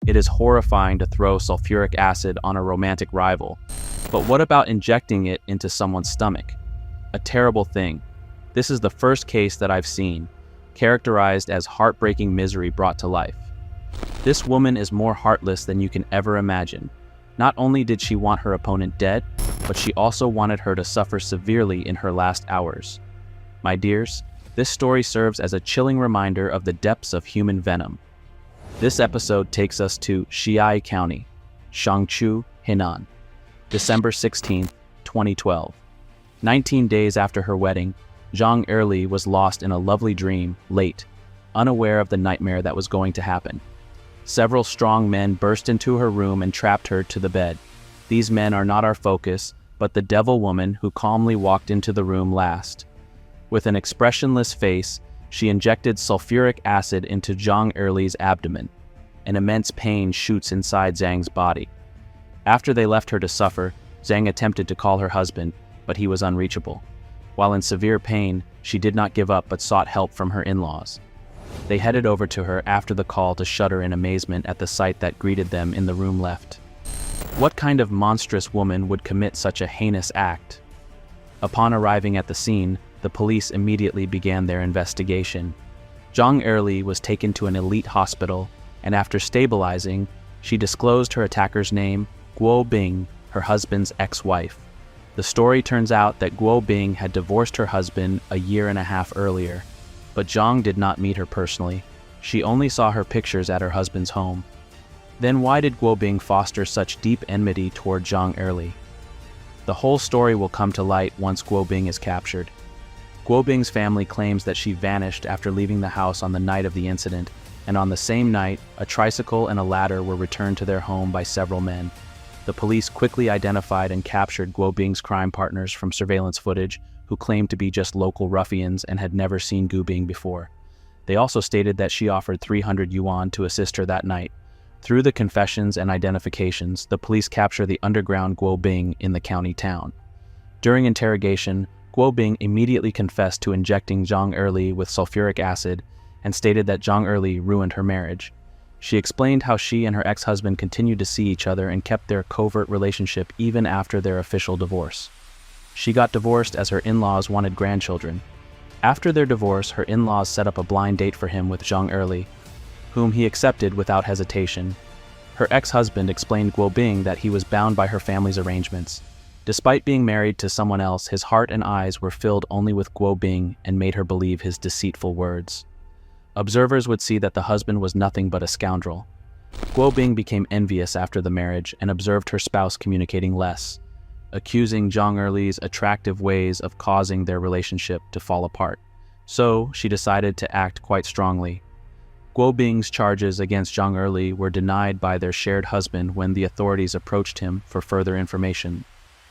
It is horrifying to throw sulfuric acid on a romantic rival. But what about injecting it into someone's stomach? A terrible thing. This is the first case that I've seen, characterized as heartbreaking misery brought to life. This woman is more heartless than you can ever imagine. Not only did she want her opponent dead, but she also wanted her to suffer severely in her last hours. My dears, this story serves as a chilling reminder of the depths of human venom. This episode takes us to Xiai County, Shangqiu, Henan, December 16, 2012. 19 days after her wedding, Zhang Erli was lost in a lovely dream, late, unaware of the nightmare that was going to happen. Several strong men burst into her room and trapped her to the bed. These men are not our focus, but the devil woman who calmly walked into the room last. With an expressionless face, she injected sulfuric acid into Zhang Erli's abdomen. An immense pain shoots inside Zhang's body. After they left her to suffer, Zhang attempted to call her husband, but he was unreachable. While in severe pain, she did not give up but sought help from her in-laws. They headed over to her after the call to shudder in amazement at the sight that greeted them in the room left. What kind of monstrous woman would commit such a heinous act? Upon arriving at the scene, the police immediately began their investigation. Zhang Erli was taken to an elite hospital, and after stabilizing, she disclosed her attacker's name, Guo Bing, her husband's ex-wife. The story turns out that Guo Bing had divorced her husband a year and a half earlier, but Zhang did not meet her personally. She only saw her pictures at her husband's home. Then why did Guo Bing foster such deep enmity toward Zhang Erli? The whole story will come to light once Guo Bing is captured. Guo Bing's family claims that she vanished after leaving the house on the night of the incident, and on the same night, a tricycle and a ladder were returned to their home by several men. The police quickly identified and captured Guo Bing's crime partners from surveillance footage, who claimed to be just local ruffians and had never seen Guo Bing before. They also stated that she offered 300 yuan to assist her that night. Through the confessions and identifications, the police capture the underground Guo Bing in the county town. During interrogation, Guo Bing immediately confessed to injecting Zhang Erli with sulfuric acid and stated that Zhang Erli ruined her marriage. She explained how she and her ex-husband continued to see each other and kept their covert relationship even after their official divorce. She got divorced as her in-laws wanted grandchildren. After their divorce, her in-laws set up a blind date for him with Zhang Erli, whom he accepted without hesitation. Her ex-husband explained Guo Bing that he was bound by her family's arrangements. Despite being married to someone else, his heart and eyes were filled only with Guo Bing and made her believe his deceitful words. Observers would see that the husband was nothing but a scoundrel. Guo Bing became envious after the marriage and observed her spouse communicating less, accusing Zhang Erli's attractive ways of causing their relationship to fall apart. So, she decided to act quite strongly. Guo Bing's charges against Zhang Erli were denied by their shared husband when the authorities approached him for further information.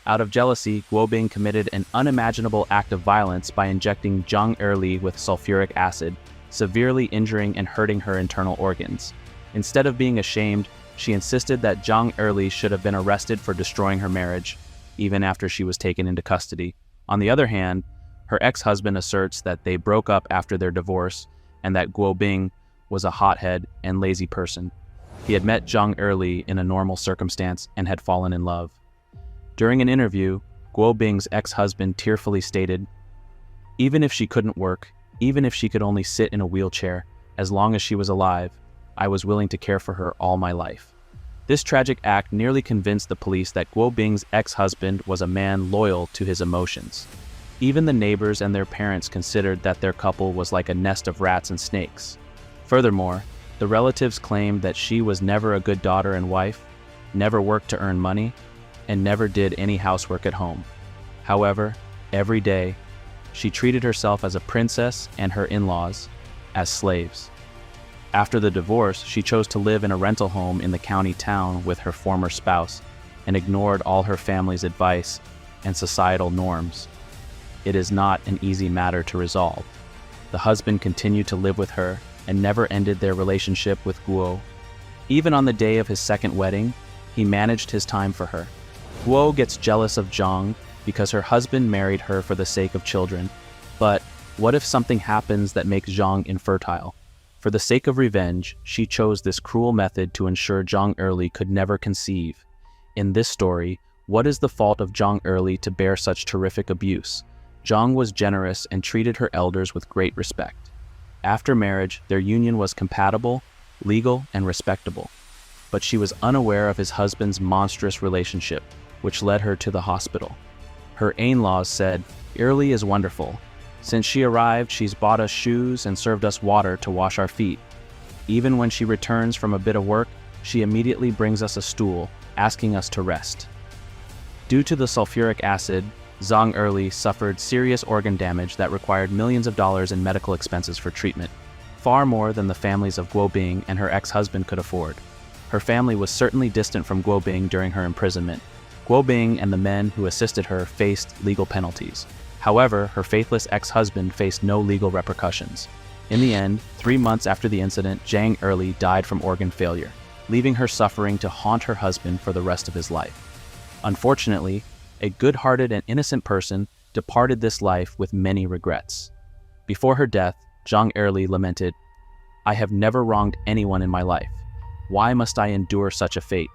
Out of jealousy, Guo Bing committed an unimaginable act of violence by injecting Zhang Erli with sulfuric acid, severely injuring and hurting her internal organs. Instead of being ashamed, she insisted that Zhang Erli should have been arrested for destroying her marriage, even after she was taken into custody. On the other hand, her ex-husband asserts that they broke up after their divorce and that Guo Bing was a hothead and lazy person. He had met Zhang Erli in a normal circumstance and had fallen in love. During an interview, Guo Bing's ex-husband tearfully stated, "Even if she couldn't work, even if she could only sit in a wheelchair, as long as she was alive, I was willing to care for her all my life." This tragic act nearly convinced the police that Guo Bing's ex-husband was a man loyal to his emotions. Even the neighbors and their parents considered that their couple was like a nest of rats and snakes. Furthermore, the relatives claimed that she was never a good daughter and wife, never worked to earn money, and never did any housework at home. However, every day, she treated herself as a princess and her in-laws as slaves. After the divorce, she chose to live in a rental home in the county town with her former spouse and ignored all her family's advice and societal norms. It is not an easy matter to resolve. The husband continued to live with her and never ended their relationship with Guo. Even on the day of his second wedding, he managed his time for her. Guo gets jealous of Zhang because her husband married her for the sake of children. But what if something happens that makes Zhang infertile? For the sake of revenge, she chose this cruel method to ensure Jong Early could never conceive. In this story, what is the fault of Jong Early to bear such terrific abuse? Jong was generous and treated her elders with great respect. After marriage, their union was compatible, legal, and respectable. But she was unaware of his husband's monstrous relationship, which led her to the hospital. Her in-laws said, "Early is wonderful. Since she arrived, she's bought us shoes and served us water to wash our feet. Even when she returns from a bit of work, she immediately brings us a stool, asking us to rest." Due to the sulfuric acid, Jong Early suffered serious organ damage that required millions of dollars in medical expenses for treatment, far more than the families of Guo Bing and her ex-husband could afford. Her family was certainly distant from Guo Bing during her imprisonment. Guo Bing and the men who assisted her faced legal penalties. However, her faithless ex-husband faced no legal repercussions. In the end, 3 months after the incident, Jang Early died from organ failure, leaving her suffering to haunt her husband for the rest of his life. Unfortunately, a good-hearted and innocent person departed this life with many regrets. Before her death, Jang Early lamented, "I have never wronged anyone in my life. Why must I endure such a fate?"